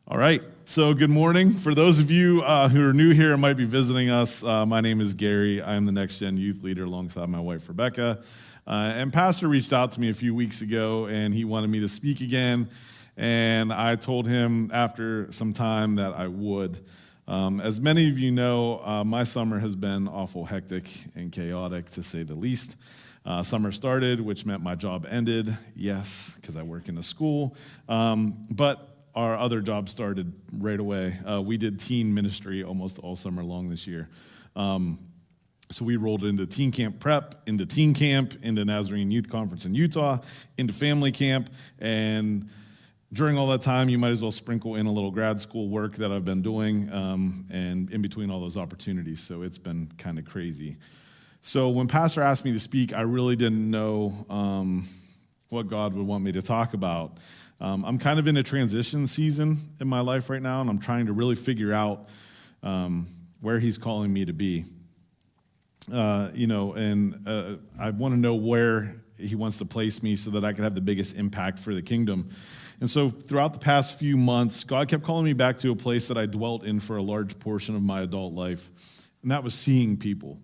All right, so good morning. For those of you who are new here and might be visiting us, my name is Gary. I'm the Next Gen Youth Leader alongside my wife, Rebecca. And Pastor reached out to me a few weeks ago, and he wanted me to speak again. And I told him after some time that I would. As many of you know, my summer has been awful hectic and chaotic, to say the least. Summer started, which meant my job ended. Yes, because I work in a school. But our other job started right away. We did teen ministry almost all summer long this year. So we rolled into teen camp prep, into teen camp, into Nazarene Youth Conference in Utah, into family camp, and during all that time, you might as well sprinkle in a little grad school work that I've been doing, and in between all those opportunities, so it's been kind of crazy. So when Pastor asked me to speak, I really didn't know what God would want me to talk about. I'm kind of in a transition season in my life right now, and I'm trying to really figure out where He's calling me to be. I want to know where He wants to place me so that I can have the biggest impact for the kingdom. And so throughout the past few months, God kept calling me back to a place that I dwelt in for a large portion of my adult life, and that was seeing people.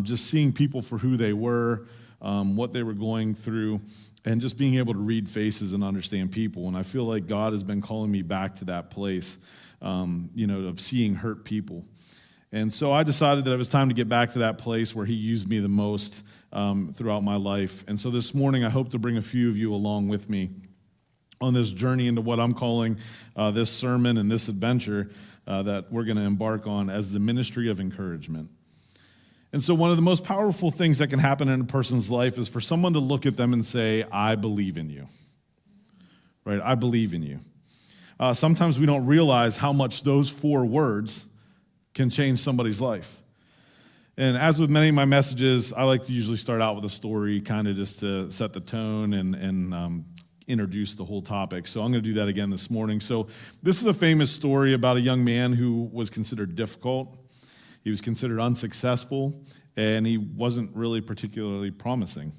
Just seeing people for who they were, what they were going through, and just being able to read faces and understand people. And I feel like God has been calling me back to that place, of seeing hurt people. And so I decided that it was time to get back to that place where He used me the most throughout my life. And so this morning, I hope to bring a few of you along with me on this journey into what I'm calling this sermon and this adventure that we're going to embark on as the ministry of encouragement. And so one of the most powerful things that can happen in a person's life is for someone to look at them and say, I believe in you. Right? I believe in you. Sometimes we don't realize how much those 4 words can change somebody's life. And as with many of my messages, I like to usually start out with a story, kind of just to set the tone and introduce the whole topic. So I'm going to do that again this morning. So this is a famous story about a young man who was considered difficult. He was considered unsuccessful, and he wasn't really particularly promising.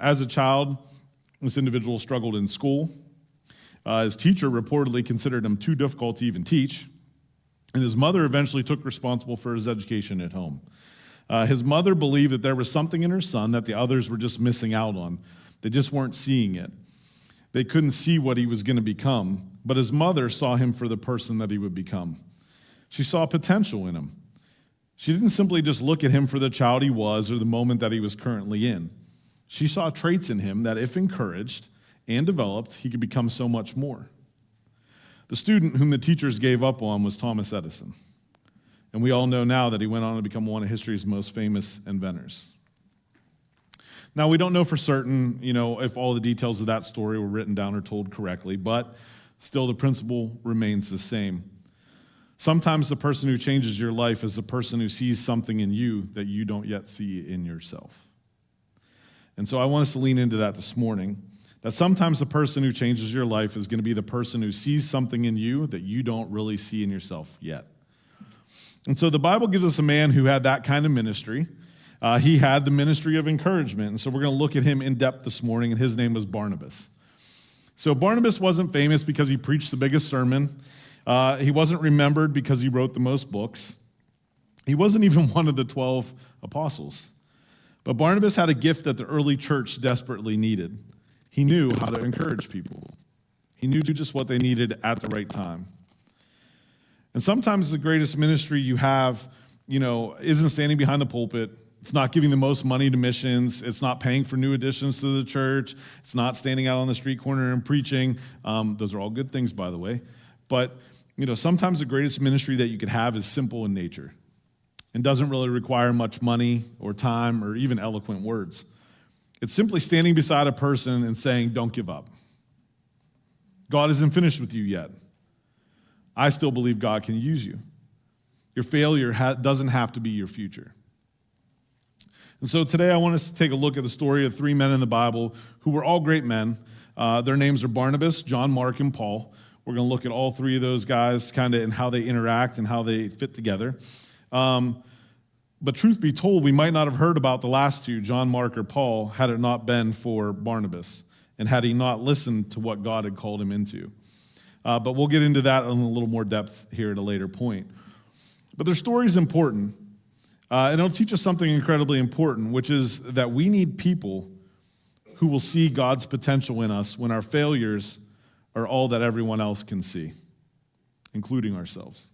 As a child, this individual struggled in school. His teacher reportedly considered him too difficult to even teach, and his mother eventually took responsibility for his education at home. His mother believed that there was something in her son that the others were just missing out on. They just weren't seeing it. They couldn't see what he was going to become, but his mother saw him for the person that he would become. She saw potential in him. She didn't simply just look at him for the child he was or the moment that he was currently in. She saw traits in him that, if encouraged and developed, he could become so much more. The student whom the teachers gave up on was Thomas Edison. And we all know now that he went on to become one of history's most famous inventors. Now, we don't know for certain, if all the details of that story were written down or told correctly, but still the principle remains the same. Sometimes the person who changes your life is the person who sees something in you that you don't yet see in yourself. And so I want us to lean into that this morning, that sometimes the person who changes your life is going to be the person who sees something in you that you don't really see in yourself yet. And so the Bible gives us a man who had that kind of ministry. He had the ministry of encouragement. And so we're going to look at him in depth this morning, and his name was Barnabas. So Barnabas wasn't famous because he preached the biggest sermon. He wasn't remembered because he wrote the most books. He wasn't even one of the 12 apostles. But Barnabas had a gift that the early church desperately needed. He knew how to encourage people. He knew just what they needed at the right time. And sometimes the greatest ministry you have, isn't standing behind the pulpit. It's not giving the most money to missions. It's not paying for new additions to the church. It's not standing out on the street corner and preaching. Those are all good things, by the way. But sometimes the greatest ministry that you could have is simple in nature and doesn't really require much money or time or even eloquent words. It's simply standing beside a person and saying, don't give up. God isn't finished with you yet. I still believe God can use you. Your failure doesn't have to be your future. And so today I want us to take a look at the story of 3 men in the Bible who were all great men. Their names are Barnabas, John, Mark, and Paul. We're going to look at all 3 of those guys kind of and how they interact and how they fit together. But truth be told, we might not have heard about the last 2, John, Mark, or Paul, had it not been for Barnabas and had he not listened to what God had called him into. But we'll get into that in a little more depth here at a later point. But their story is important, and it'll teach us something incredibly important, which is that we need people who will see God's potential in us when our failures are all that everyone else can see, including ourselves.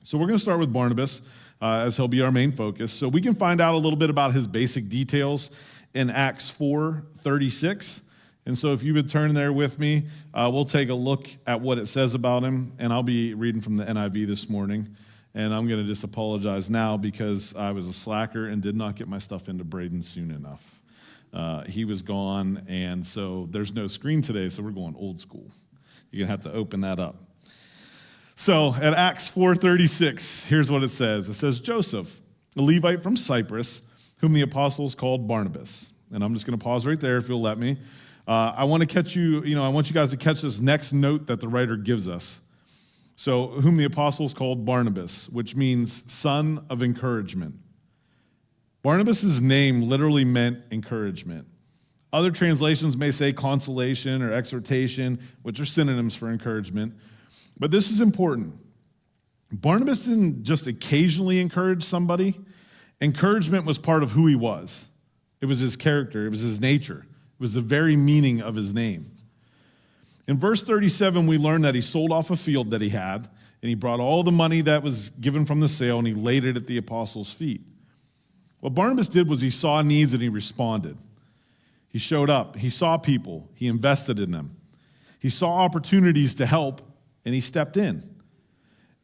So we're going to start with Barnabas, as he'll be our main focus. So we can find out a little bit about his basic details in Acts 4:36. And so if you would turn there with me, we'll take a look at what it says about him. And I'll be reading from the NIV this morning. And I'm going to just apologize now because I was a slacker and did not get my stuff into Braden soon enough. He was gone, and so there's no screen today, so we're going old school. You're going to have to open that up. So at Acts 4:36, here's what it says. It says, Joseph, a Levite from Cyprus, whom the apostles called Barnabas. And I'm just going to pause right there if you'll let me. I want you guys to catch this next note that the writer gives us. So, whom the apostles called Barnabas, which means son of encouragement. Barnabas' name literally meant encouragement. Other translations may say consolation or exhortation, which are synonyms for encouragement. But this is important. Barnabas didn't just occasionally encourage somebody. Encouragement was part of who he was. It was his character. It was his nature. It was the very meaning of his name. In verse 37, we learn that he sold off a field that he had, and he brought all the money that was given from the sale, and he laid it at the apostles' feet. What Barnabas did was he saw needs and he responded. He showed up. He saw people. He invested in them. He saw opportunities to help, and he stepped in.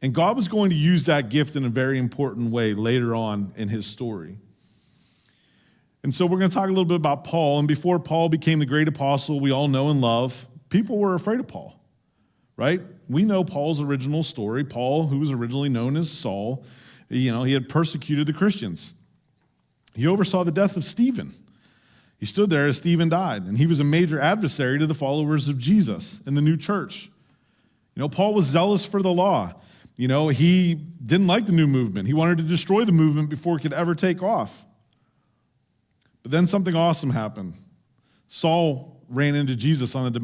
And God was going to use that gift in a very important way later on in his story. And so we're going to talk a little bit about Paul. And before Paul became the great apostle we all know and love, people were afraid of Paul, right? We know Paul's original story. Paul, who was originally known as Saul, he had persecuted the Christians. He oversaw the death of Stephen. He stood there as Stephen died, and he was a major adversary to the followers of Jesus in the new church. Paul was zealous for the law. He didn't like the new movement. He wanted to destroy the movement before it could ever take off. But then something awesome happened. Saul ran into Jesus on the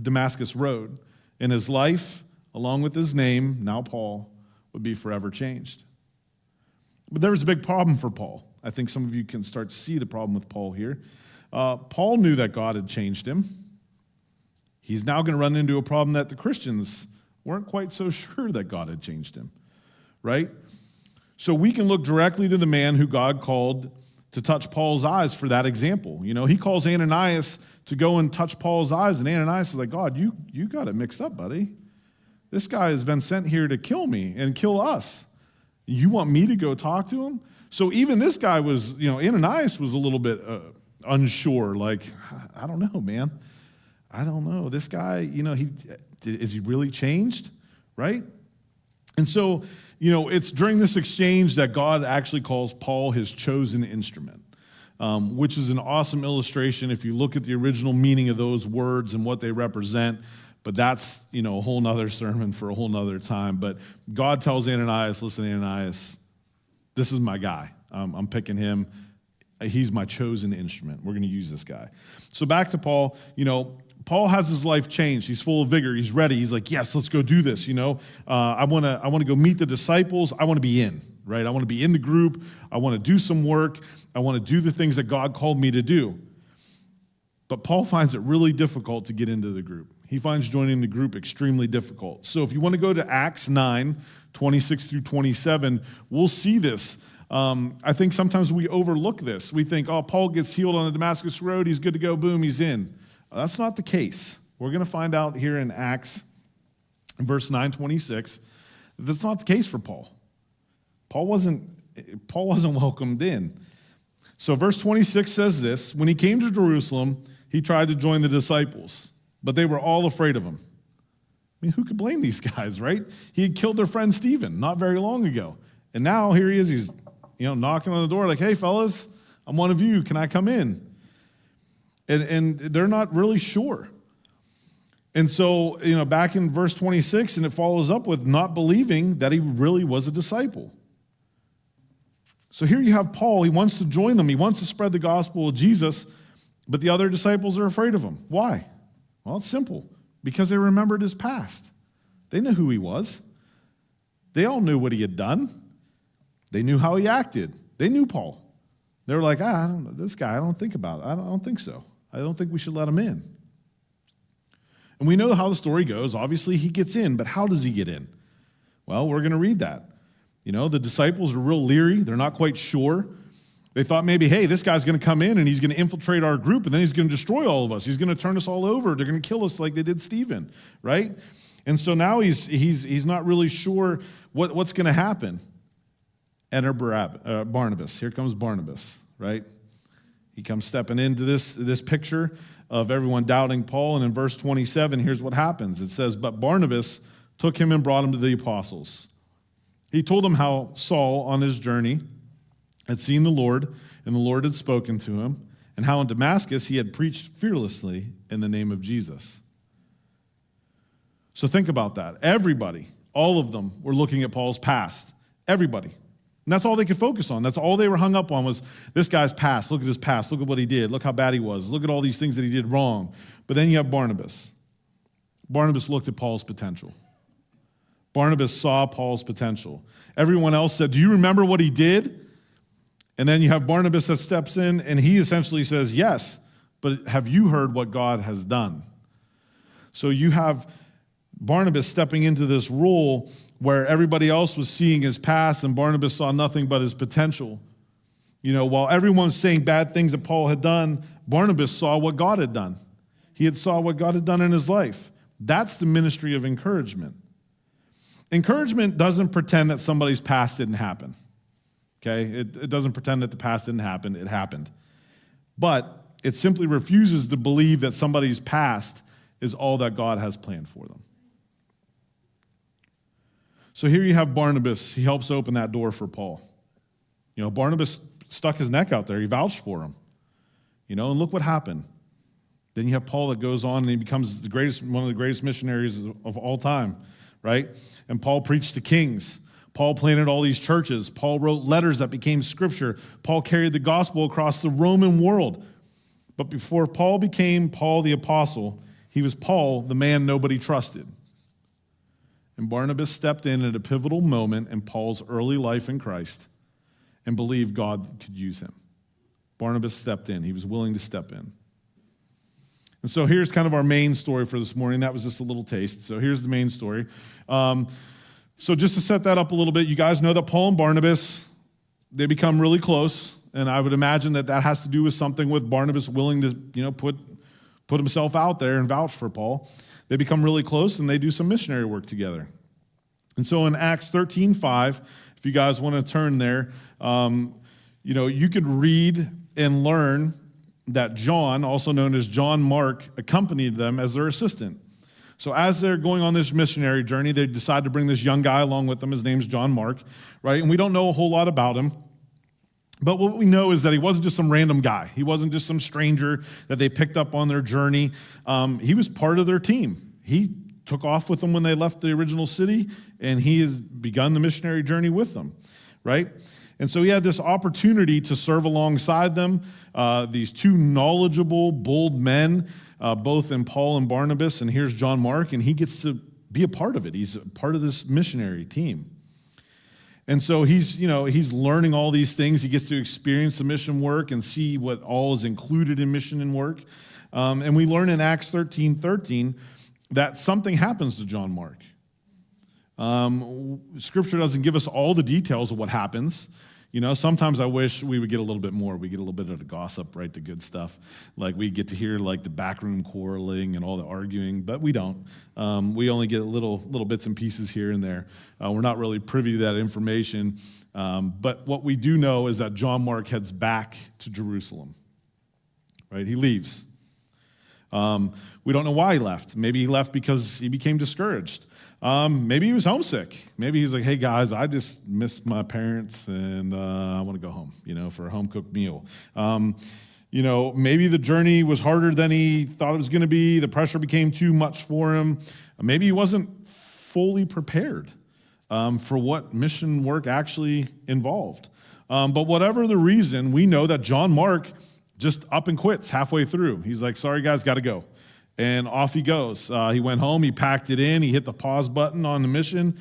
Damascus road, and his life, along with his name, now Paul, would be forever changed. But there was a big problem for Paul. I think some of you can start to see the problem with Paul here. Paul knew that God had changed him. He's now going to run into a problem that the Christians weren't quite so sure that God had changed him, right? So we can look directly to the man who God called to touch Paul's eyes for that example. He calls Ananias to go and touch Paul's eyes, and Ananias is like, God, you got it mixed up, buddy. This guy has been sent here to kill me and kill us. You want me to go talk to him? So even this guy was, Ananias was a little bit unsure, like, I don't know, man. I don't know. This guy, is he really changed, right? And so, it's during this exchange that God actually calls Paul his chosen instrument, which is an awesome illustration if you look at the original meaning of those words and what they represent. But that's, a whole nother sermon for a whole nother time. But God tells Ananias, listen, Ananias, this is my guy. I'm picking him. He's my chosen instrument. We're going to use this guy. So back to Paul, Paul has his life changed. He's full of vigor. He's ready. He's like, yes, let's go do this. I want to go meet the disciples. I want to be in, right? I want to be in the group. I want to do some work. I want to do the things that God called me to do. But Paul finds it really difficult to get into the group. He finds joining the group extremely difficult. So if you want to go to Acts 9, 26 through 27, we'll see this. I think sometimes we overlook this. We think, Paul gets healed on the Damascus road. He's good to go. Boom, he's in. That's not the case. We're going to find out here in Acts, verse 9:26, that that's not the case for Paul. Paul wasn't welcomed in. So verse 26 says this, when he came to Jerusalem, he tried to join the disciples, but they were all afraid of him. I mean, who could blame these guys, right? He had killed their friend Stephen not very long ago. And now here he is, he's knocking on the door like, hey, fellas, I'm one of you. Can I come in? And they're not really sure. And so, back in verse 26, and it follows up with not believing that he really was a disciple. So here you have Paul. He wants to join them. He wants to spread the gospel of Jesus, but the other disciples are afraid of him. Why? Well, it's simple. Because they remembered his past. They knew who he was. They all knew what he had done. They knew how he acted. They knew Paul. They were like, I don't know, this guy, I don't think about it. I don't think so. I don't think we should let him in. And we know how the story goes. Obviously, he gets in, but how does he get in? Well, we're going to read that. The disciples are real leery. They're not quite sure. They thought maybe, hey, this guy's going to come in and he's going to infiltrate our group and then he's going to destroy all of us. He's going to turn us all over. They're going to kill us like they did Stephen, right? And so now he's not really sure what's going to happen. Enter Barnabas. Here comes Barnabas, right? He comes stepping into this picture of everyone doubting Paul. And in verse 27, here's what happens. It says, but Barnabas took him and brought him to the apostles. He told them how Saul, on his journey, had seen the Lord, and the Lord had spoken to him, and how in Damascus he had preached fearlessly in the name of Jesus. So think about that. Everybody, all of them, were looking at Paul's past. Everybody. And that's all they could focus on. That's all they were hung up on was this guy's past. Look at his past. Look at what he did. Look how bad he was. Look at all these things that he did wrong. But then you have Barnabas. Barnabas looked at Paul's potential. Barnabas saw Paul's potential. Everyone else said, do you remember what he did? And then you have Barnabas that steps in, and he essentially says, yes, but have you heard what God has done? So you have Barnabas stepping into this role where everybody else was seeing his past, and Barnabas saw nothing but his potential. While everyone's saying bad things that Paul had done, Barnabas saw what God had done. He had saw what God had done in his life. That's the ministry of encouragement. Encouragement doesn't pretend that somebody's past didn't happen. Okay? It doesn't pretend that the past didn't happen. It happened. But it simply refuses to believe that somebody's past is all that God has planned for them. So here you have Barnabas. He helps open that door for Paul. Barnabas stuck his neck out there. He vouched for him. And look what happened. Then you have Paul that goes on and he becomes one of the greatest missionaries of all time, right? And Paul preached to kings. Paul planted all these churches. Paul wrote letters that became scripture. Paul carried the gospel across the Roman world. But before Paul became Paul the apostle, he was Paul, the man nobody trusted. And Barnabas stepped in at a pivotal moment in Paul's early life in Christ and believed God could use him. Barnabas stepped in. He was willing to step in. And so here's kind of our main story for this morning. That was just a little taste. So here's the main story. So just to set that up a little bit, you guys know that Paul and Barnabas, they become really close. And I would imagine that has to do with something with Barnabas willing to, put himself out there and vouch for Paul. They become really close and they do some missionary work together. And so in Acts 13:5, if you guys want to turn there, you could read and learn that John, also known as John Mark, accompanied them as their assistant. So as they're going on this missionary journey, they decide to bring this young guy along with them. His name's John Mark, right? And we don't know a whole lot about him. But what we know is that he wasn't just some random guy. He wasn't just some stranger that they picked up on their journey. He was part of their team. He took off with them when they left the original city, and he has begun the missionary journey with them, right? And so he had this opportunity to serve alongside them, these two knowledgeable, bold men, both in Paul and Barnabas, and here's John Mark, and he gets to be a part of it. He's a part of this missionary team. And so he's learning all these things. He gets to experience the mission work and see what all is included in mission and work. And we learn in Acts 13:13 that something happens to John Mark. Scripture doesn't give us all the details of what happens. Sometimes I wish we would get a little bit more. We get a little bit of the gossip, right, the good stuff. Like we get to hear like the backroom quarreling and all the arguing, but we don't. We only get little bits and pieces here and there. We're not really privy to that information. But what we do know is that John Mark heads back to Jerusalem, right? He leaves. We don't know why he left. Maybe he left because he became discouraged. Maybe he was homesick. Maybe he's like, hey guys, I just miss my parents and I want to go home, for a home-cooked meal. Maybe the journey was harder than he thought it was going to be. The pressure became too much for him. Maybe he wasn't fully prepared for what mission work actually involved. But whatever the reason, we know that John Mark just up and quits halfway through. He's like, sorry guys, got to go. And off he goes. He went home, he packed it in, he hit the pause button on the mission,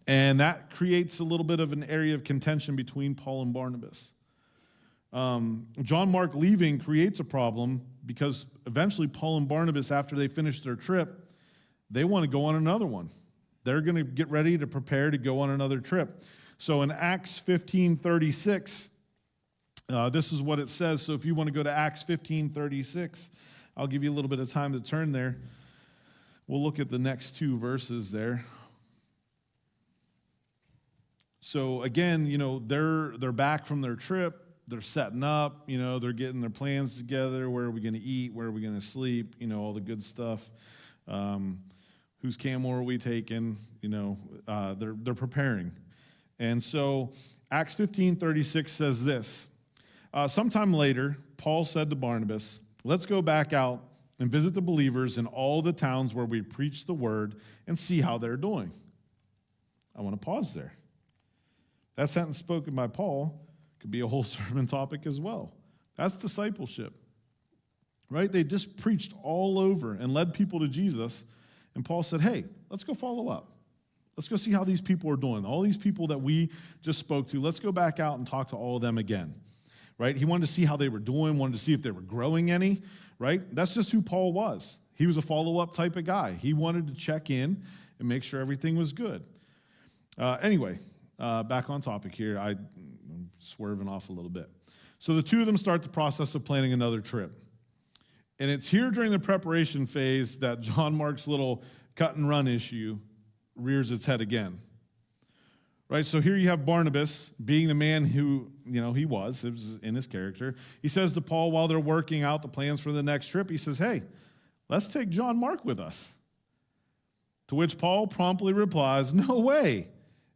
and that creates a little bit of an area of contention between Paul and Barnabas. John Mark leaving creates a problem because eventually Paul and Barnabas, after they finish their trip, they want to go on another one. They're going to get ready to prepare to go on another trip. So in Acts 15:36, this is what it says. So if you want to go to Acts 15:36, I'll give you a little bit of time to turn there. We'll look at the next two verses there. So again, they're back from their trip. They're setting up, they're getting their plans together. Where are we going to eat? Where are we going to sleep? All the good stuff. Whose camel are we taking? They're preparing. And so Acts 15:36 says this. Sometime later, Paul said to Barnabas, "Let's go back out and visit the believers in all the towns where we preach the word and see how they're doing." I want to pause there. That sentence spoken by Paul could be a whole sermon topic as well. That's discipleship, right? They just preached all over and led people to Jesus. And Paul said, hey, let's go follow up. Let's go see how these people are doing. All these people that we just spoke to, let's go back out and talk to all of them again, right? He wanted to see how they were doing, wanted to see if they were growing any, right? That's just who Paul was. He was a follow-up type of guy. He wanted to check in and make sure everything was good. Anyway, back on topic here. I'm swerving off a little bit. So the two of them start the process of planning another trip. And it's here during the preparation phase that John Mark's little cut and run issue rears its head again. Right? So here you have Barnabas being the man who, it was in his character. He says to Paul while they're working out the plans for the next trip, he says, hey, let's take John Mark with us. To which Paul promptly replies, no way.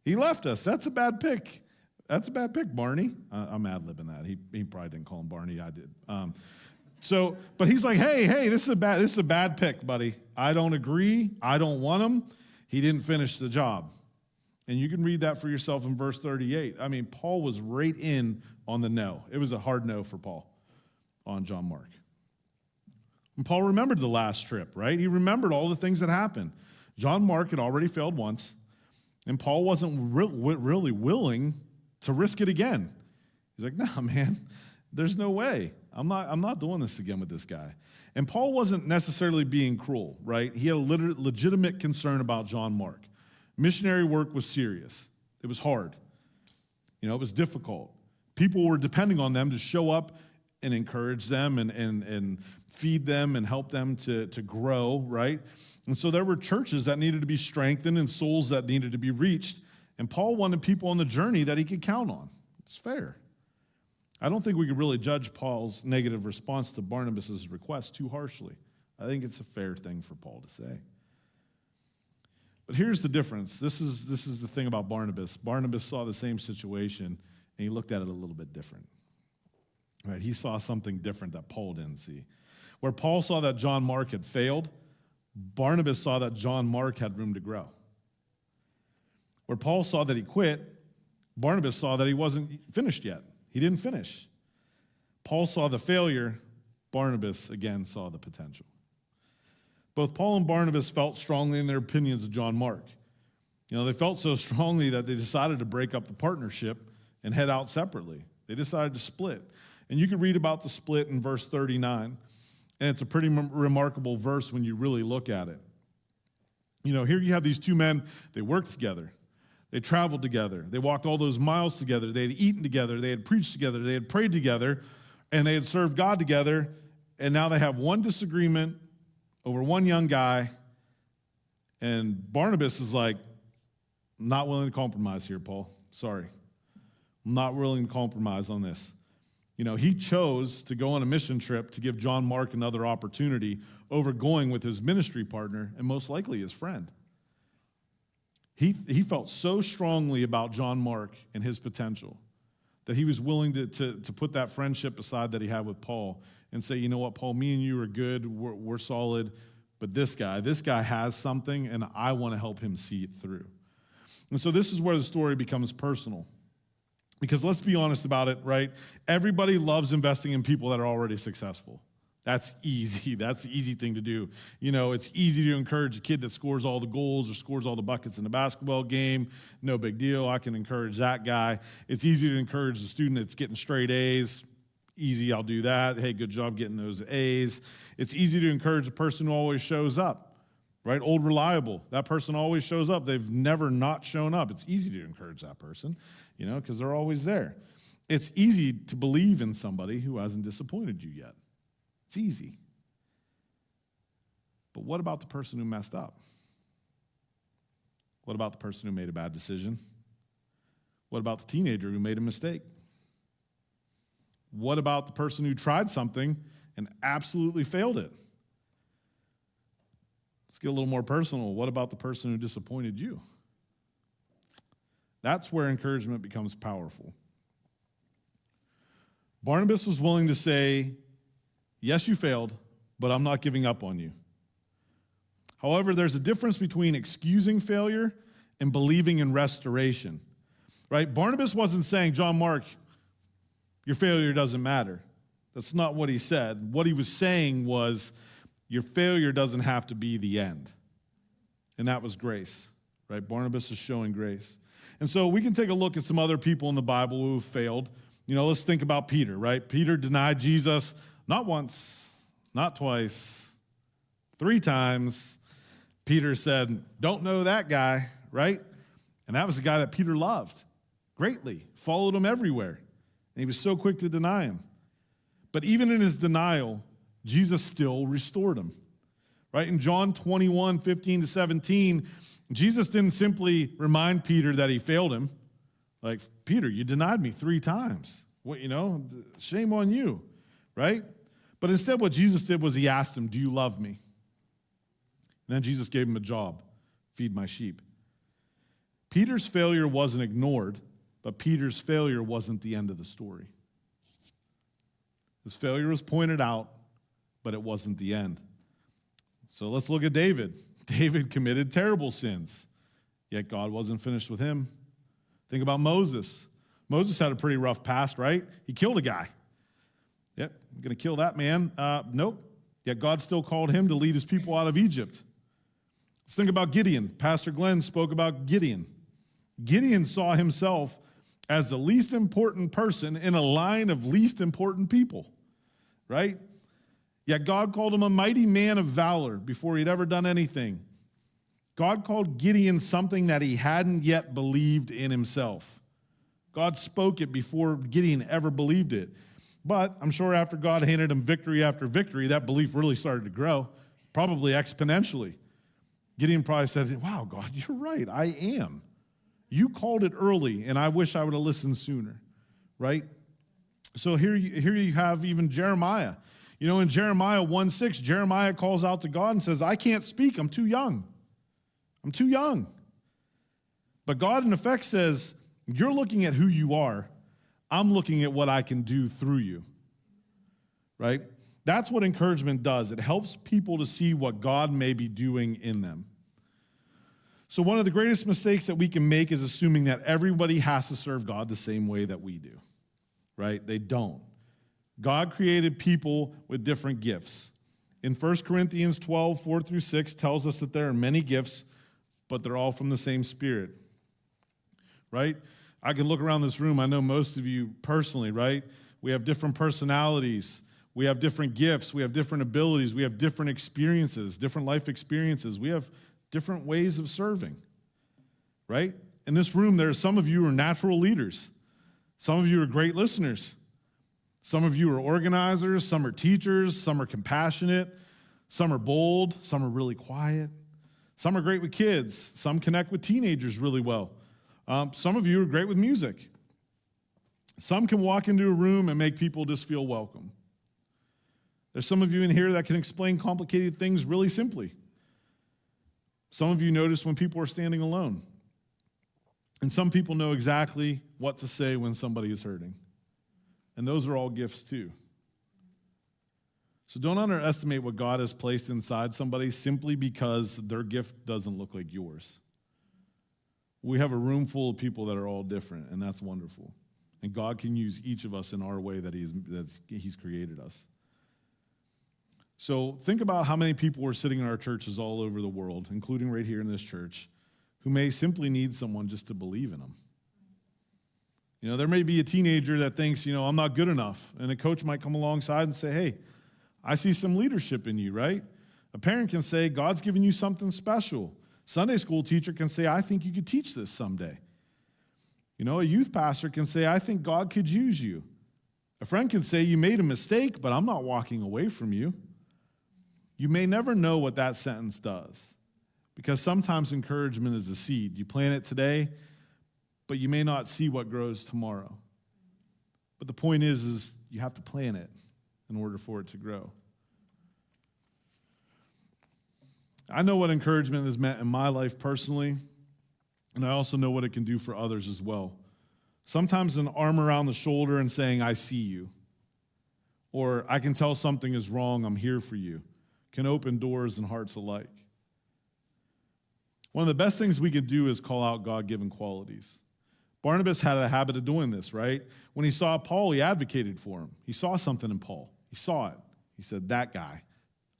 He left us. That's a bad pick. That's a bad pick, Barney. I'm ad-libbing that. He probably didn't call him Barney. I did. But he's like, hey, this is a bad pick, buddy. I don't agree. I don't want him. He didn't finish the job. And you can read that for yourself in verse 38. I mean, Paul was right in on the no. It was a hard no for Paul on John Mark. And Paul remembered the last trip, right? He remembered all the things that happened. John Mark had already failed once, and Paul wasn't really willing to risk it again. He's like, nah, man, there's no way. I'm not doing this again with this guy. And Paul wasn't necessarily being cruel, right? He had a legitimate concern about John Mark. Missionary work was serious. It was hard. It was difficult. People were depending on them to show up and encourage them and feed them and help them to grow, right? And so there were churches that needed to be strengthened and souls that needed to be reached. And Paul wanted people on the journey that he could count on. It's fair. I don't think we could really judge Paul's negative response to Barnabas' request too harshly. I think it's a fair thing for Paul to say. But here's the difference. This is the thing about Barnabas. Barnabas saw the same situation, and he looked at it a little bit different. Right? He saw something different that Paul didn't see. Where Paul saw that John Mark had failed, Barnabas saw that John Mark had room to grow. Where Paul saw that he quit, Barnabas saw that he wasn't finished yet. He didn't finish. Paul saw the failure. Barnabas, again, saw the potential. Both Paul and Barnabas felt strongly in their opinions of John Mark. They felt so strongly that they decided to break up the partnership and head out separately. They decided to split. And you can read about the split in verse 39. And it's a pretty remarkable verse when you really look at it. Here you have these two men. They worked together. They traveled together. They walked all those miles together. They had eaten together. They had preached together. They had prayed together. And they had served God together. And now they have one disagreement over one young guy. And Barnabas is like, I'm not willing to compromise here, Paul. Sorry. I'm not willing to compromise on this. He chose to go on a mission trip to give John Mark another opportunity over going with his ministry partner and most likely his friend. He felt so strongly about John Mark and his potential that he was willing to put that friendship aside that he had with Paul and say, you know what, Paul, me and you are good, we're solid, but this guy has something, and I want to help him see it through. And so this is where the story becomes personal. Because let's be honest about it, right? Everybody loves investing in people that are already successful. That's easy. That's the easy thing to do. You know, it's easy to encourage a kid that scores all the goals or scores all the buckets in the basketball game. No big deal. I can encourage that guy. It's easy to encourage the student that's getting straight A's. Easy, I'll do that. Hey, good job getting those A's. It's easy to encourage the person who always shows up, right? Old reliable. That person always shows up. They've never not shown up. It's easy to encourage that person, you know, because they're always there. It's easy to believe in somebody who hasn't disappointed you yet. It's easy. But what about the person who messed up? What about the person who made a bad decision? What about the teenager who made a mistake? What about the person who tried something and absolutely failed it? Let's get a little more personal. What about the person who disappointed you? That's where encouragement becomes powerful. Barnabas was willing to say, yes, you failed, but I'm not giving up on you. However, there's a difference between excusing failure and believing in restoration, right? Barnabas wasn't saying, John Mark, your failure doesn't matter. That's not what he said. What he was saying was, your failure doesn't have to be the end. And that was grace, right? Barnabas is showing grace. And so we can take a look at some other people in the Bible who have failed. You know, let's think about Peter, right? Peter denied Jesus not once, not twice, 3 times. Peter said, don't know that guy, right? And that was a guy that Peter loved greatly, followed him everywhere. And he was so quick to deny him. But even in his denial, Jesus still restored him, right? In John 21, 15 to 17, Jesus didn't simply remind Peter that he failed him. Like, Peter, you denied me 3 times. What, you know, shame on you, right? But instead what Jesus did was he asked him, do you love me? And then Jesus gave him a job, feed my sheep. Peter's failure wasn't ignored, but Peter's failure wasn't the end of the story. His failure was pointed out, but it wasn't the end. So let's look at David. David committed terrible sins, yet God wasn't finished with him. Think about Moses. Moses had a pretty rough past, right? He killed a guy. Yep, I'm going to kill that man. Nope. Yet God still called him to lead his people out of Egypt. Let's think about Gideon. Pastor Glenn spoke about Gideon. Gideon saw himself as the least important person in a line of least important people, right? Yet God called him a mighty man of valor before he'd ever done anything. God called Gideon something that he hadn't yet believed in himself. God spoke it before Gideon ever believed it. But I'm sure after God handed him victory after victory, that belief really started to grow, probably exponentially. Gideon probably said, wow, God, you're right, I am. You called it early, and I wish I would have listened sooner, right? So here you have even Jeremiah. You know, in Jeremiah 1:6, Jeremiah calls out to God and says, I can't speak, I'm too young. I'm too young. But God, in effect, says, you're looking at who you are. I'm looking at what I can do through you, right? That's what encouragement does. It helps people to see what God may be doing in them. So one of the greatest mistakes that we can make is assuming that everybody has to serve God the same way that we do, right? They don't. God created people with different gifts. In 1 Corinthians 12, 4 through 6 tells us that there are many gifts, but they're all from the same Spirit, right? I can look around this room. I know most of you personally, right? We have different personalities. We have different gifts. We have different abilities. We have different experiences, different life experiences. We have different ways of serving, right? In this room, there are some of you who are natural leaders. Some of you are great listeners. Some of you are organizers. Some are teachers. Some are compassionate. Some are bold. Some are really quiet. Some are great with kids. Some connect with teenagers really well. Some of you are great with music. Some can walk into a room and make people just feel welcome. There's some of you in here that can explain complicated things really simply. Some of you notice when people are standing alone. And some people know exactly what to say when somebody is hurting. And those are all gifts too. So don't underestimate what God has placed inside somebody simply because their gift doesn't look like yours. We have a room full of people that are all different, and that's wonderful. And God can use each of us in our way that He's created us. So think about how many people are sitting in our churches all over the world, including right here in this church, who may simply need someone just to believe in them. There may be a teenager that thinks, I'm not good enough. And a coach might come alongside and say, hey, I see some leadership in you, right? A parent can say, God's given you something special. Sunday school teacher can say, I think you could teach this someday. A youth pastor can say, I think God could use you. A friend can say, you made a mistake, but I'm not walking away from you. You may never know what that sentence does, because sometimes encouragement is a seed. You plant it today, but you may not see what grows tomorrow. But the point is you have to plant it in order for it to grow. I know what encouragement has meant in my life personally, and I also know what it can do for others as well. Sometimes an arm around the shoulder and saying, I see you, or I can tell something is wrong, I'm here for you, can open doors and hearts alike. One of the best things we can do is call out God-given qualities. Barnabas had a habit of doing this, right? When he saw Paul, he advocated for him. He saw something in Paul. He saw it. He said, that guy,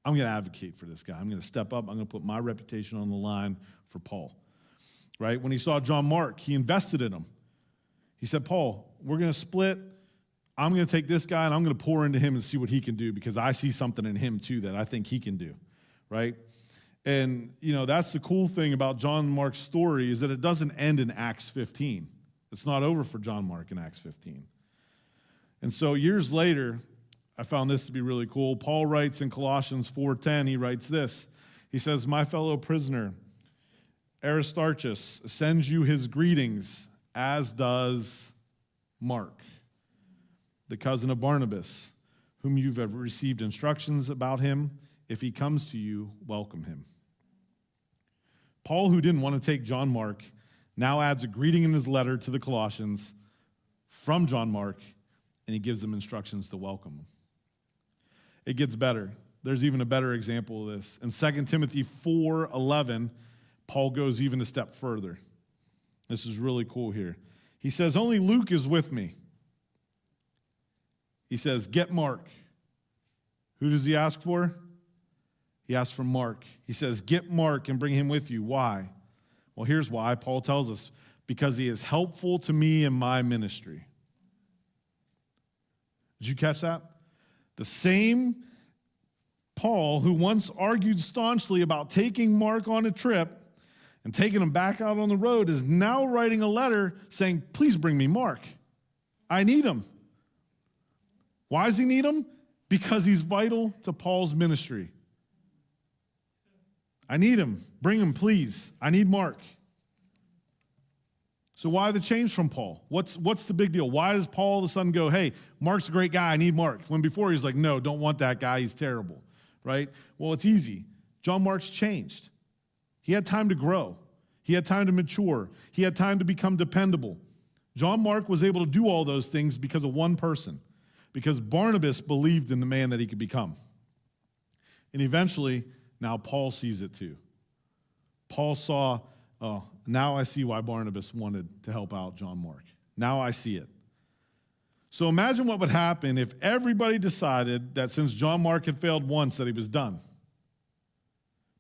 I'm going to advocate for this guy. I'm going to step up. I'm going to put my reputation on the line for Paul, right? When he saw John Mark, he invested in him. He said, Paul, we're going to split. I'm going to take this guy and I'm going to pour into him and see what he can do, because I see something in him too that I think he can do, right? And, that's the cool thing about John Mark's story, is that it doesn't end in Acts 15. It's not over for John Mark in Acts 15. And so years later, I found this to be really cool. Paul writes in Colossians 4:10, he writes this. He says, my fellow prisoner, Aristarchus, sends you his greetings, as does Mark, the cousin of Barnabas, whom you've received instructions about him. If he comes to you, welcome him. Paul, who didn't want to take John Mark, now adds a greeting in his letter to the Colossians from John Mark, and he gives them instructions to welcome him. It gets better. There's even a better example of this. In 2 Timothy 4:11, Paul goes even a step further. This is really cool here. He says, only Luke is with me. He says, get Mark. Who does he ask for? He asks for Mark. He says, get Mark and bring him with you. Why? Well, here's why. Paul tells us, because he is helpful to me in my ministry. Did you catch that? The same Paul who once argued staunchly about taking Mark on a trip and taking him back out on the road is now writing a letter saying, please bring me Mark. I need him. Why does he need him? Because he's vital to Paul's ministry. I need him. Bring him, please. I need Mark. So why the change from Paul? What's the big deal? Why does Paul all of a sudden go, hey, Mark's a great guy, I need Mark? When before he's like, no, don't want that guy, he's terrible, right? Well, it's easy. John Mark's changed. He had time to grow. He had time to mature. He had time to become dependable. John Mark was able to do all those things because of one person, because Barnabas believed in the man that he could become. And eventually, now Paul sees it too. Paul saw, oh, now I see why Barnabas wanted to help out John Mark. Now I see it. So imagine what would happen if everybody decided that since John Mark had failed once, that he was done.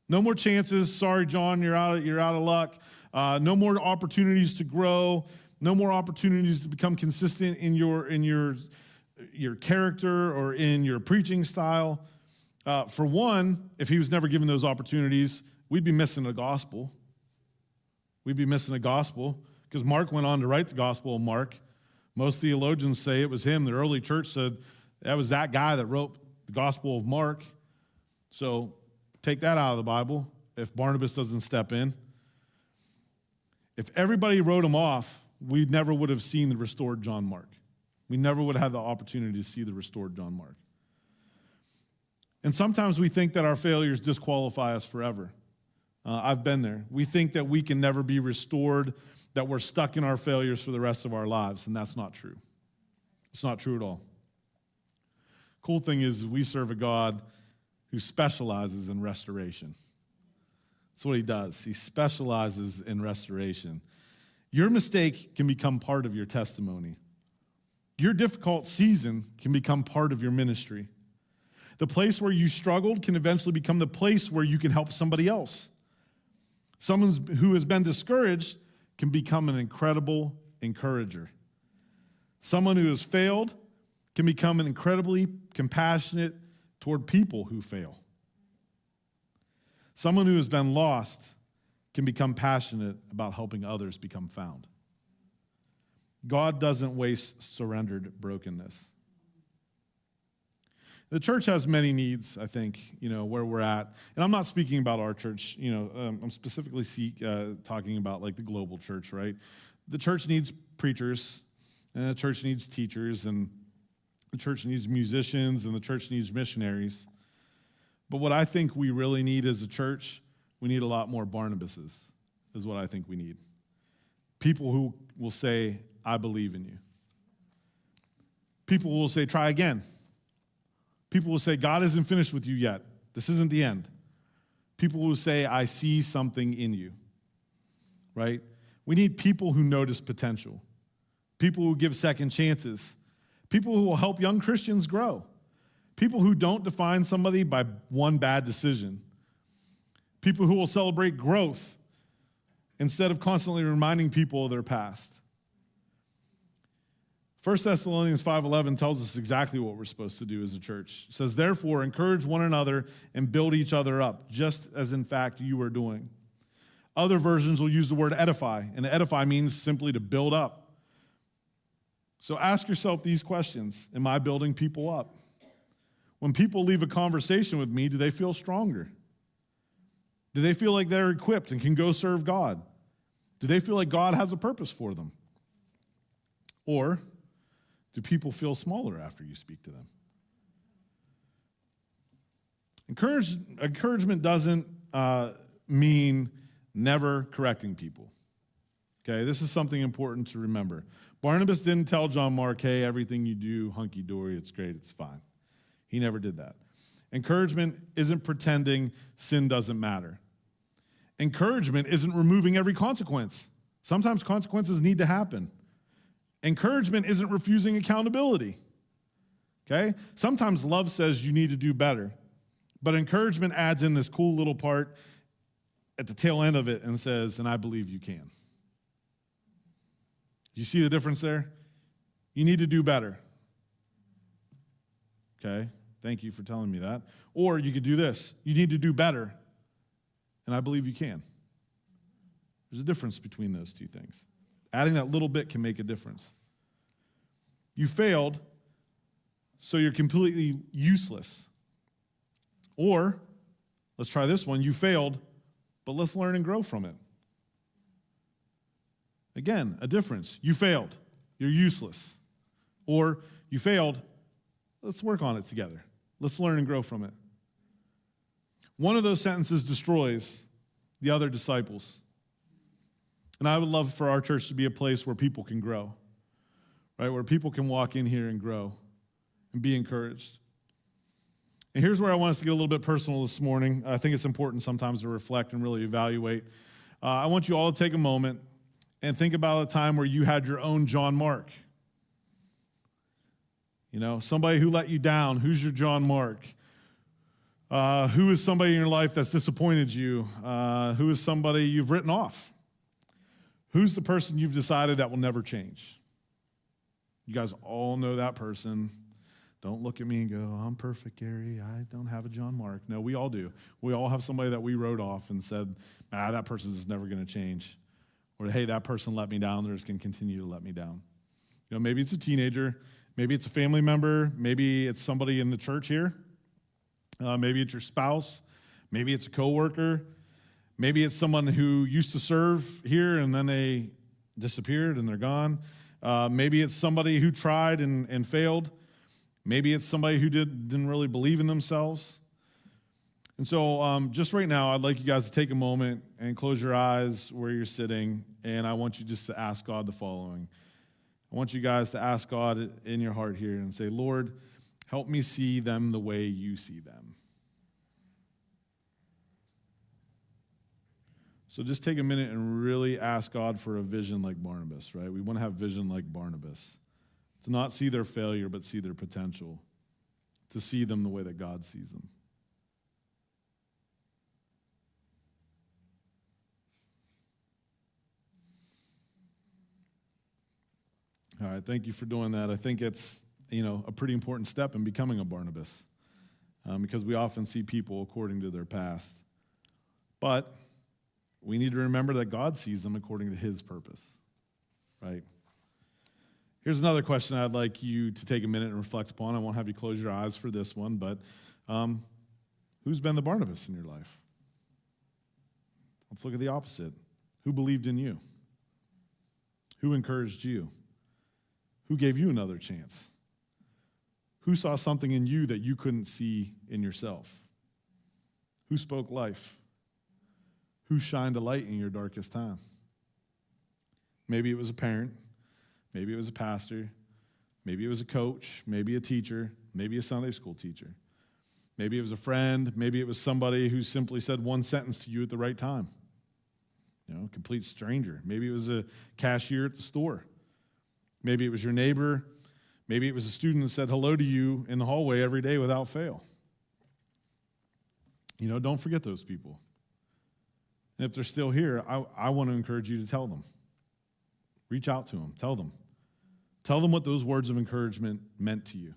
No more chances. Sorry, John, you're out of luck. No more opportunities to grow. No more opportunities to become consistent in your character or in your preaching style. For one, if he was never given those opportunities, we'd be missing the gospel. We'd be missing the gospel because Mark went on to write the Gospel of Mark. Most theologians say it was him. The early church said that was that guy that wrote the Gospel of Mark. So take that out of the Bible if Barnabas doesn't step in. If everybody wrote him off, we never would have seen the restored John Mark. We never would have had the opportunity to see the restored John Mark. And sometimes we think that our failures disqualify us forever. I've been there. We think that we can never be restored, that we're stuck in our failures for the rest of our lives, and that's not true. It's not true at all. Cool thing is we serve a God who specializes in restoration. That's what he does. He specializes in restoration. Your mistake can become part of your testimony. Your difficult season can become part of your ministry. The place where you struggled can eventually become the place where you can help somebody else. Someone who has been discouraged can become an incredible encourager. Someone who has failed can become an incredibly compassionate toward people who fail. Someone who has been lost can become passionate about helping others become found. God doesn't waste surrendered brokenness. The church has many needs, I think, where we're at. And I'm not speaking about our church, I'm specifically talking about like the global church, right? The church needs preachers, and the church needs teachers, and the church needs musicians, and the church needs missionaries. But what I think we really need as a church, we need a lot more Barnabases, is what I think we need. People who will say, I believe in you. People will say, try again. People will say, God isn't finished with you yet. This isn't the end. People will say, I see something in you, right? We need people who notice potential, people who give second chances, people who will help young Christians grow, people who don't define somebody by one bad decision, people who will celebrate growth instead of constantly reminding people of their past. 1 Thessalonians 5:11 tells us exactly what we're supposed to do as a church. It says, therefore, encourage one another and build each other up, just as in fact you are doing. Other versions will use the word edify, and edify means simply to build up. So ask yourself these questions. Am I building people up? When people leave a conversation with me, do they feel stronger? Do they feel like they're equipped and can go serve God? Do they feel like God has a purpose for them? Or do people feel smaller after you speak to them? Encouragement doesn't mean never correcting people. Okay, this is something important to remember. Barnabas didn't tell John Mark, hey, everything you do, hunky-dory, it's great, it's fine. He never did that. Encouragement isn't pretending sin doesn't matter. Encouragement isn't removing every consequence. Sometimes consequences need to happen. Encouragement isn't refusing accountability, okay? Sometimes love says you need to do better, but encouragement adds in this cool little part at the tail end of it and says, and I believe you can. You see the difference there? You need to do better, okay? Thank you for telling me that. Or you could do this. You need to do better, and I believe you can. There's a difference between those two things. Adding that little bit can make a difference. You failed, so you're completely useless. Or, let's try this one. You failed, but let's learn and grow from it. Again, a difference. You failed. You're useless. Or, you failed. Let's work on it together. Let's learn and grow from it. One of those sentences destroys the other disciples. And I would love for our church to be a place where people can grow, right? Where people can walk in here and grow and be encouraged. And here's where I want us to get a little bit personal this morning. I think it's important sometimes to reflect and really evaluate. I want you all to take a moment and think about a time where you had your own John Mark. Somebody who let you down. Who's your John Mark? Who is somebody in your life that's disappointed you? Who is somebody you've written off? Who's the person you've decided that will never change? You guys all know that person. Don't look at me and go, I'm perfect, Gary. I don't have a John Mark. No, we all do. We all have somebody that we wrote off and said, that person is never going to change. Or, hey, that person let me down. They're just going to continue to let me down. Maybe it's a teenager. Maybe it's a family member. Maybe it's somebody in the church here. Maybe it's your spouse. Maybe it's a coworker. Maybe it's someone who used to serve here and then they disappeared and they're gone. Maybe it's somebody who tried and failed. Maybe it's somebody who didn't really believe in themselves. And so just right now, I'd like you guys to take a moment and close your eyes where you're sitting, and I want you just to ask God the following. I want you guys to ask God in your heart here and say, Lord, help me see them the way you see them. So just take a minute and really ask God for a vision like Barnabas, right? We want to have vision like Barnabas. To not see their failure, but see their potential. to see them the way that God sees them. All right, thank you for doing that. I think it's, a pretty important step in becoming a Barnabas, because we often see people according to their past. But we need to remember that God sees them according to his purpose, right? Here's another question I'd like you to take a minute and reflect upon. I won't have you close your eyes for this one, but who's been the Barnabas in your life? Let's look at the opposite. Who believed in you? Who encouraged you? Who gave you another chance? Who saw something in you that you couldn't see in yourself? Who spoke life? Who shined a light in your darkest time? Maybe it was a parent. Maybe it was a pastor. Maybe it was a coach. Maybe a teacher. Maybe a Sunday school teacher. Maybe it was a friend. Maybe it was somebody who simply said one sentence to you at the right time. Complete stranger. Maybe it was a cashier at the store. Maybe it was your neighbor. Maybe it was a student that said hello to you in the hallway every day without fail. Don't forget those people. And if they're still here, I want to encourage you to tell them. Reach out to them. Tell them. Tell them what those words of encouragement meant to you.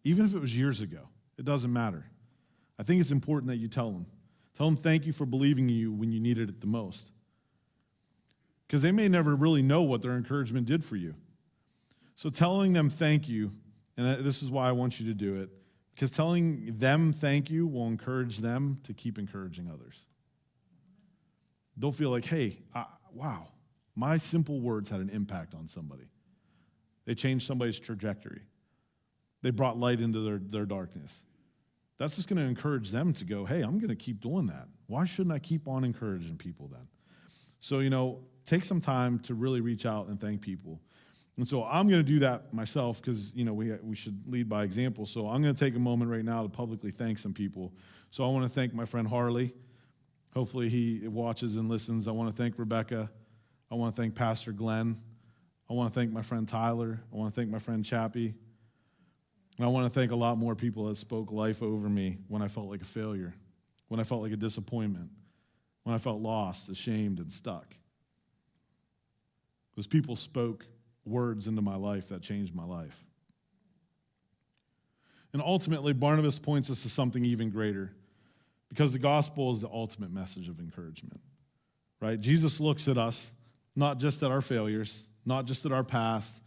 Even if it was years ago, it doesn't matter. I think it's important that you tell them. Tell them thank you for believing in you when you needed it the most. Because they may never really know what their encouragement did for you. So telling them thank you, and this is why I want you to do it, because telling them thank you will encourage them to keep encouraging others. They'll feel like, hey, wow, my simple words had an impact on somebody. They changed somebody's trajectory. They brought light into their darkness. That's just going to encourage them to go, hey, I'm going to keep doing that. Why shouldn't I keep on encouraging people then? So, take some time to really reach out and thank people. And so I'm going to do that myself because, we should lead by example. So I'm going to take a moment right now to publicly thank some people. So I want to thank my friend Harley. Hopefully he watches and listens. I want to thank Rebecca. I want to thank Pastor Glenn. I want to thank my friend Tyler. I want to thank my friend Chappie. And I want to thank a lot more people that spoke life over me when I felt like a failure, when I felt like a disappointment, when I felt lost, ashamed, and stuck. Those people spoke words into my life that changed my life. And ultimately, Barnabas points us to something even greater, because the gospel is the ultimate message of encouragement, right? Jesus looks at us, not just at our failures, not just at our past,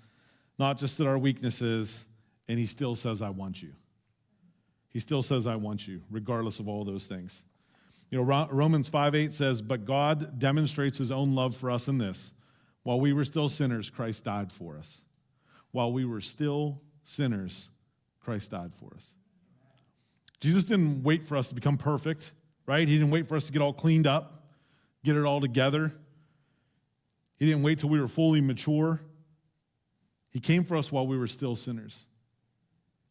not just at our weaknesses, and he still says, I want you. He still says, I want you, regardless of all those things. Romans 5:8 says, but God demonstrates his own love for us in this: while we were still sinners, Christ died for us. While we were still sinners, Christ died for us. Jesus didn't wait for us to become perfect, right? He didn't wait for us to get all cleaned up, get it all together. He didn't wait till we were fully mature. He came for us while we were still sinners.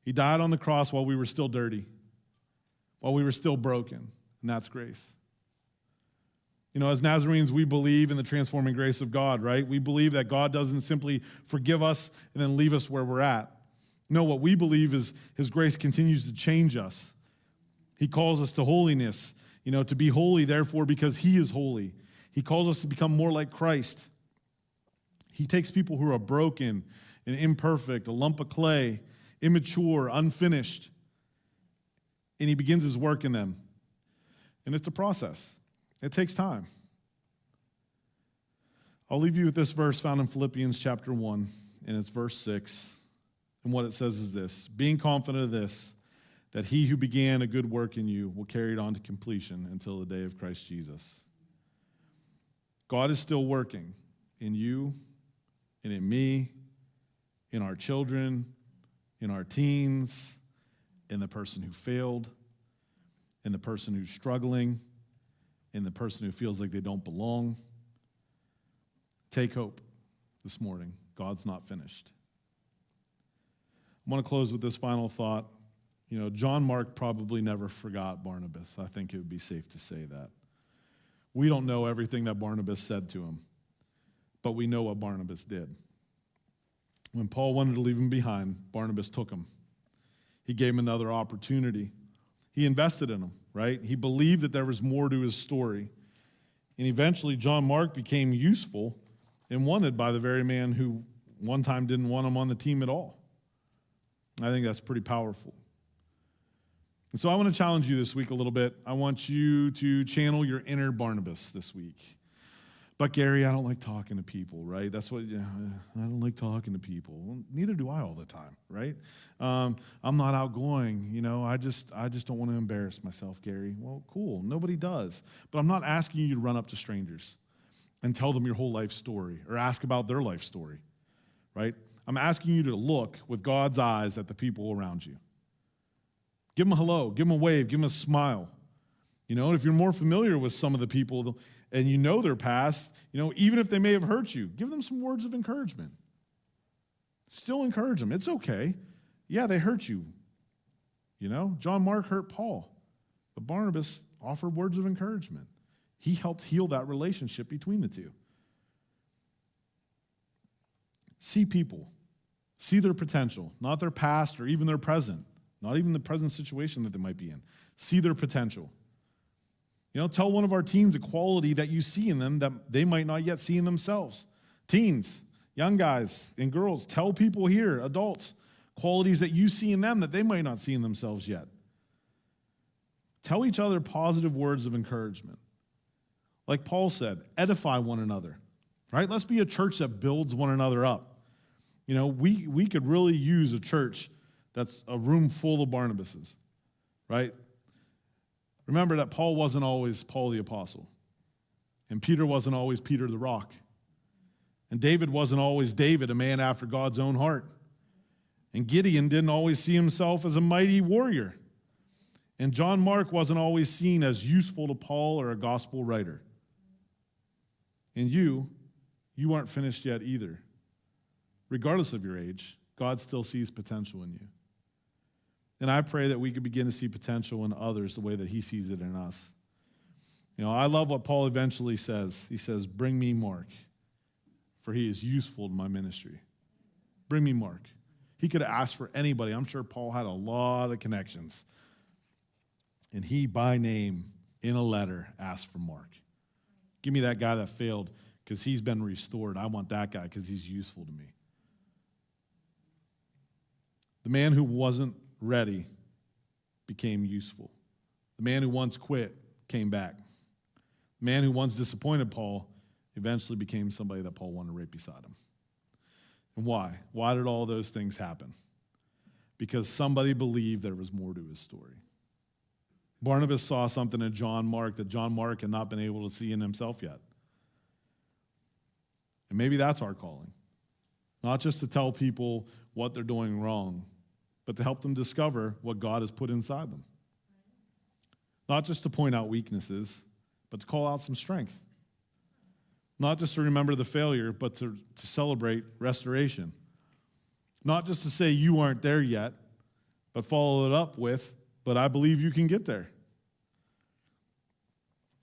He died on the cross while we were still dirty, while we were still broken, and that's grace. As Nazarenes, we believe in the transforming grace of God, right? We believe that God doesn't simply forgive us and then leave us where we're at. No, what we believe is his grace continues to change us. He calls us to holiness, to be holy, therefore, because he is holy. He calls us to become more like Christ. He takes people who are broken and imperfect, a lump of clay, immature, unfinished, and he begins his work in them. And it's a process. It takes time. I'll leave you with this verse found in Philippians chapter 1, and it's verse 6. And what it says is this: being confident of this, that he who began a good work in you will carry it on to completion until the day of Christ Jesus. God is still working in you and in me, in our children, in our teens, in the person who failed, in the person who's struggling, in the person who feels like they don't belong. Take hope this morning. God's not finished. I want to close with this final thought. John Mark probably never forgot Barnabas. I think it would be safe to say that. We don't know everything that Barnabas said to him, but we know what Barnabas did. When Paul wanted to leave him behind, Barnabas took him. He gave him another opportunity. He invested in him, right? He believed that there was more to his story. And eventually, John Mark became useful and wanted by the very man who one time didn't want him on the team at all. I think that's pretty powerful. And so I want to challenge you this week a little bit. I want you to channel your inner Barnabas this week. But Gary, I don't like talking to people, right? That's what, I don't like talking to people. Well, neither do I all the time, right? I'm not outgoing, I just don't want to embarrass myself, Gary. Well, cool, nobody does. But I'm not asking you to run up to strangers and tell them your whole life story or ask about their life story, right? I'm asking you to look with God's eyes at the people around you. Give them a hello, give them a wave, give them a smile. And if you're more familiar with some of the people and you know their past, even if they may have hurt you, give them some words of encouragement. Still encourage them. It's okay. Yeah, they hurt you. John Mark hurt Paul, but Barnabas offered words of encouragement. He helped heal that relationship between the two. See people. See their potential, not their past or even their present, not even the present situation that they might be in. See their potential. Tell one of our teens a quality that you see in them that they might not yet see in themselves. Teens, young guys and girls, tell people here, adults, qualities that you see in them that they might not see in themselves yet. Tell each other positive words of encouragement. Like Paul said, edify one another, right? Let's be a church that builds one another up. We could really use a church that's a room full of Barnabases, right? Remember that Paul wasn't always Paul the apostle, and Peter wasn't always Peter the rock, and David wasn't always David, a man after God's own heart, and Gideon didn't always see himself as a mighty warrior, and John Mark wasn't always seen as useful to Paul or a gospel writer. And you aren't finished yet either. Regardless of your age, God still sees potential in you. And I pray that we could begin to see potential in others the way that he sees it in us. I love what Paul eventually says. He says, bring me Mark, for he is useful to my ministry. Bring me Mark. He could have asked for anybody. I'm sure Paul had a lot of connections. And he, by name, in a letter, asked for Mark. Give me that guy that failed because he's been restored. I want that guy because he's useful to me. The man who wasn't ready became useful. The man who once quit came back. The man who once disappointed Paul eventually became somebody that Paul wanted right beside him. And why? Why did all those things happen? Because somebody believed there was more to his story. Barnabas saw something in John Mark that John Mark had not been able to see in himself yet. And maybe that's our calling. Not just to tell people what they're doing wrong, but to help them discover what God has put inside them. Not just to point out weaknesses, but to call out some strength. Not just to remember the failure, but to celebrate restoration. Not just to say you aren't there yet, but follow it up with, but I believe you can get there.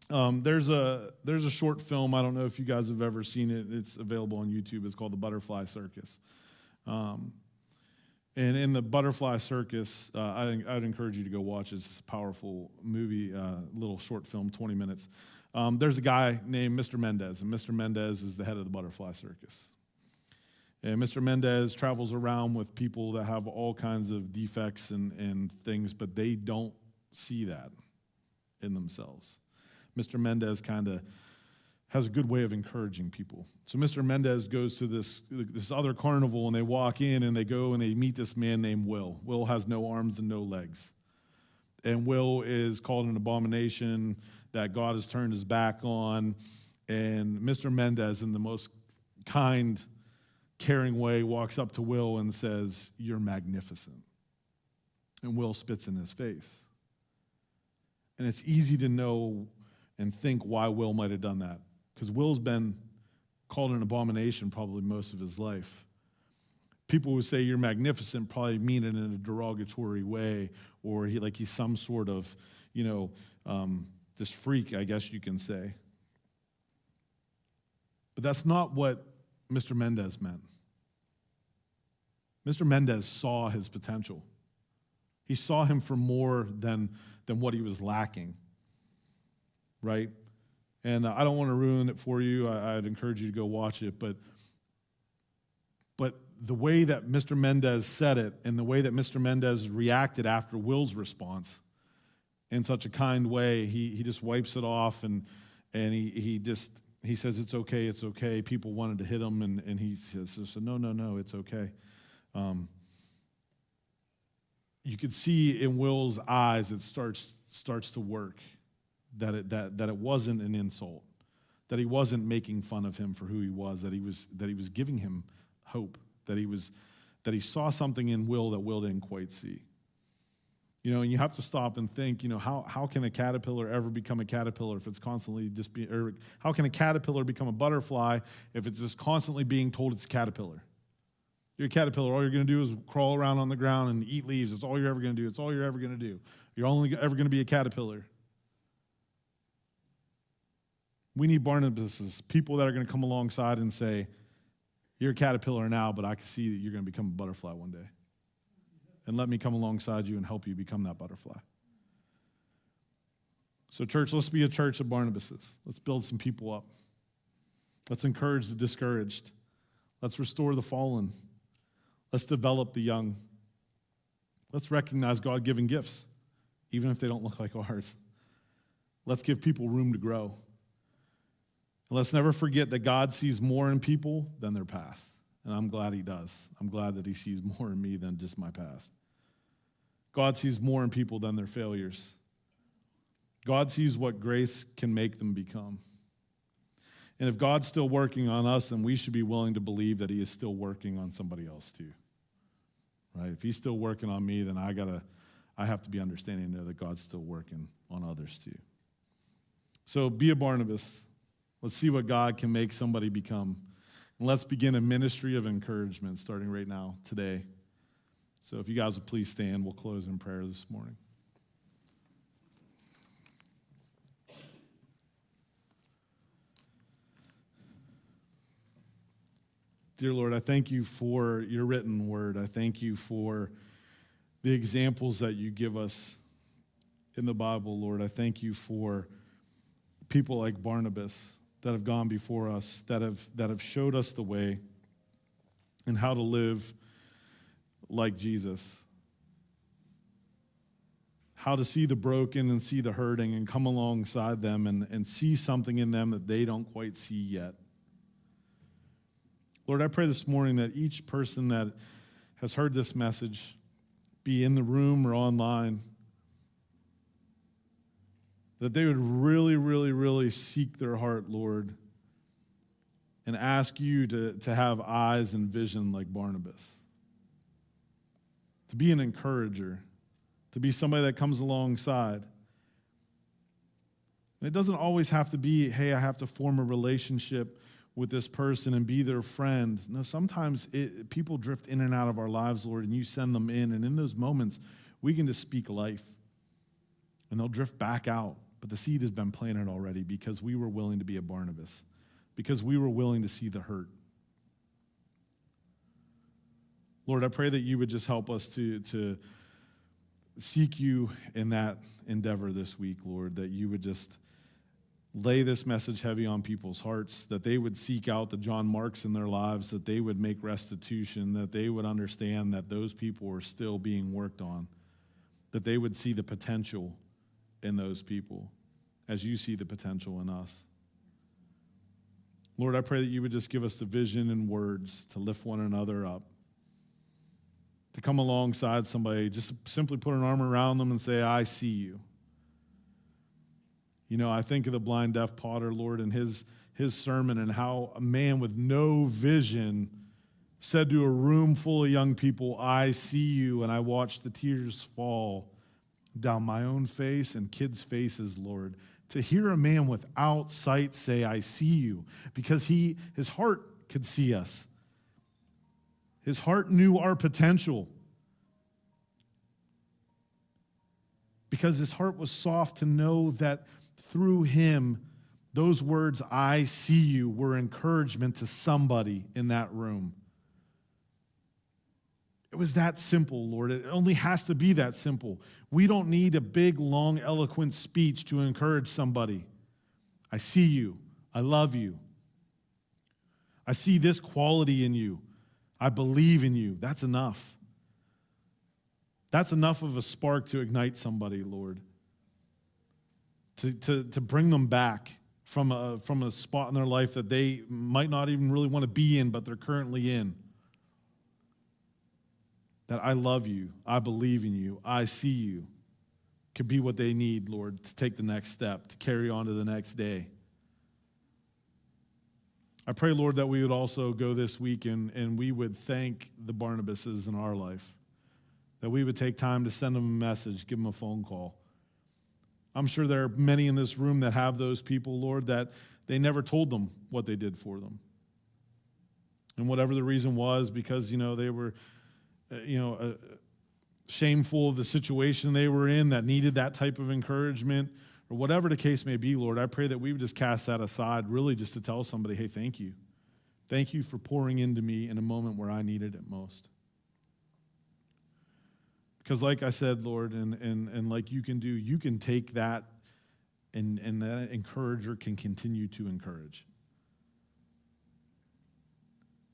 There's a short film, I don't know if you guys have ever seen it, it's available on YouTube, it's called The Butterfly Circus. And in The Butterfly Circus, I'd encourage you to go watch it. It's a powerful movie, little short film, 20 minutes. There's a guy named Mr. Mendez, and Mr. Mendez is the head of the Butterfly Circus. And Mr. Mendez travels around with people that have all kinds of defects and things, but they don't see that in themselves. Mr. Mendez kind of has a good way of encouraging people. So Mr. Mendez goes to this other carnival, and they walk in, and they go and they meet this man named Will. Will has no arms and no legs. And Will is called an abomination that God has turned his back on. And Mr. Mendez, in the most kind, caring way, walks up to Will and says, "You're magnificent." And Will spits in his face. And it's easy to know and think why Will might have done that, because Will's been called an abomination probably most of his life. People who say you're magnificent probably mean it in a derogatory way, or he's some sort of, this freak, I guess you can say. But that's not what Mr. Mendez meant. Mr. Mendez saw his potential. He saw him for more than what he was lacking, right? And I don't want to ruin it for you. I'd encourage you to go watch it. But the way that Mr. Mendez said it and the way that Mr. Mendez reacted after Will's response in such a kind way, he just wipes it off and he says, it's okay. People wanted to hit him, and he says, no, it's okay. You could see in Will's eyes it starts to work, that it wasn't an insult, that he wasn't making fun of him for who he was, that he was giving him hope, that he saw something in Will that Will didn't quite see. And you have to stop and think, how can a caterpillar ever become a caterpillar if it's constantly or how can a caterpillar become a butterfly if it's just constantly being told it's a caterpillar? You're a caterpillar. All you're going to do is crawl around on the ground and eat leaves. That's all you're ever going to do. It's all you're ever going to do. You're only ever going to be a caterpillar. We need Barnabases, people that are going to come alongside and say, you're a caterpillar now, but I can see that you're going to become a butterfly one day. And let me come alongside you and help you become that butterfly. So church, let's be a church of Barnabases. Let's build some people up. Let's encourage the discouraged. Let's restore the fallen. Let's develop the young. Let's recognize God-given gifts, even if they don't look like ours. Let's give people room to grow. And let's never forget that God sees more in people than their past. And I'm glad he does. I'm glad that he sees more in me than just my past. God sees more in people than their failures. God sees what grace can make them become. And if God's still working on us, then we should be willing to believe that he is still working on somebody else too. Right? If he's still working on me, then I have to be understanding there that God's still working on others too. So be a Barnabas. Let's see what God can make somebody become. And let's begin a ministry of encouragement starting right now, today. So if you guys would please stand, we'll close in prayer this morning. Dear Lord, I thank you for your written word. I thank you for the examples that you give us in the Bible, Lord. I thank you for people like Barnabas that have gone before us, that have showed us the way and how to live like Jesus. How to see the broken and see the hurting and come alongside them and see something in them that they don't quite see yet. Lord, I pray this morning that each person that has heard this message, be in the room or online, that they would really, really, really seek their heart, Lord, and ask you to have eyes and vision like Barnabas, to be an encourager, to be somebody that comes alongside. And it doesn't always have to be, hey, I have to form a relationship with this person and be their friend. No, sometimes people drift in and out of our lives, Lord, and you send them in, and in those moments, we can just speak life, and they'll drift back out. But the seed has been planted already because we were willing to be a Barnabas, because we were willing to see the hurt. Lord, I pray that you would just help us to seek you in that endeavor this week, Lord, that you would just lay this message heavy on people's hearts, that they would seek out the John Marks in their lives, that they would make restitution, that they would understand that those people are still being worked on, that they would see the potential in those people as you see the potential in us. Lord, I pray that you would just give us the vision and words to lift one another up, to come alongside somebody, just simply put an arm around them and say, I see you. You know, I think of the blind deaf potter, Lord, and his sermon and how a man with no vision said to a room full of young people, I see you, and I watched the tears fall down my own face and kids' faces, Lord. To hear a man without sight say, I see you, because his heart could see us. His heart knew our potential. Because his heart was soft to know that through him, those words, I see you, were encouragement to somebody in that room. It was that simple, Lord. It only has to be that simple. We don't need a big, long, eloquent speech to encourage somebody. I see you. I love you. I see this quality in you. I believe in you. That's enough. That's enough of a spark to ignite somebody, Lord. To bring them back from a spot in their life that they might not even really want to be in, but they're currently in. That I love you, I believe in you, I see you, could be what they need, Lord, to take the next step, to carry on to the next day. I pray, Lord, that we would also go this week and we would thank the Barnabases in our life, that we would take time to send them a message, give them a phone call. I'm sure there are many in this room that have those people, Lord, that they never told them what they did for them. And whatever the reason was, because, they were shameful of the situation they were in that needed that type of encouragement, or whatever the case may be, Lord, I pray that we would just cast that aside, really just to tell somebody, hey, thank you. Thank you for pouring into me in a moment where I needed it most. Because like I said, Lord, and like you can take that and that encourager can continue to encourage.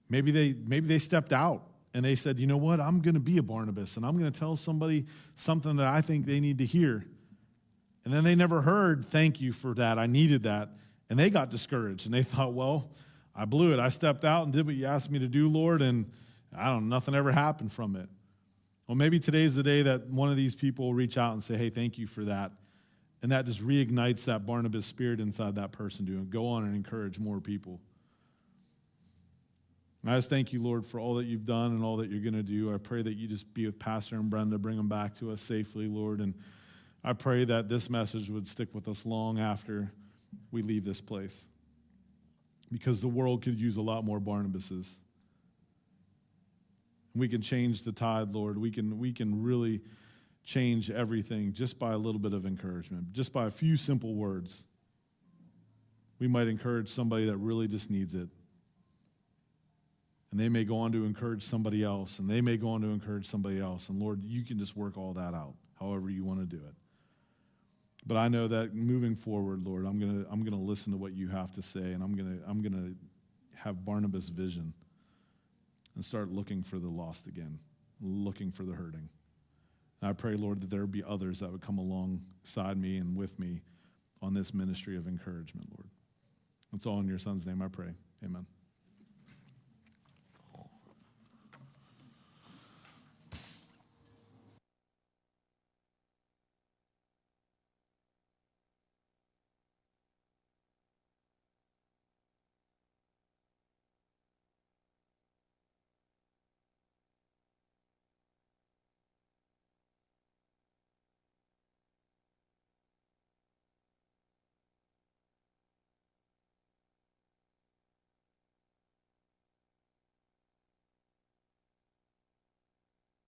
Maybe they stepped out and they said, you know what, I'm going to be a Barnabas, and I'm going to tell somebody something that I think they need to hear. And then they never heard, thank you for that, I needed that. And they got discouraged, and they thought, well, I blew it. I stepped out and did what you asked me to do, Lord, and nothing ever happened from it. Well, maybe today's the day that one of these people will reach out and say, hey, thank you for that. And that just reignites that Barnabas spirit inside that person to go on and encourage more people. And I just thank you, Lord, for all that you've done and all that you're going to do. I pray that you just be with Pastor and Brenda, bring them back to us safely, Lord. And I pray that this message would stick with us long after we leave this place, because the world could use a lot more Barnabases. We can change the tide, Lord. We can really change everything just by a little bit of encouragement, just by a few simple words. We might encourage somebody that really just needs it. And they may go on to encourage somebody else, and they may go on to encourage somebody else. And Lord, you can just work all that out, however you want to do it. But I know that moving forward, Lord, I'm gonna listen to what you have to say, and I'm gonna have Barnabas' vision and start looking for the lost again, looking for the hurting. And I pray, Lord, that there would be others that would come alongside me and with me on this ministry of encouragement, Lord. It's all in your Son's name I pray. Amen.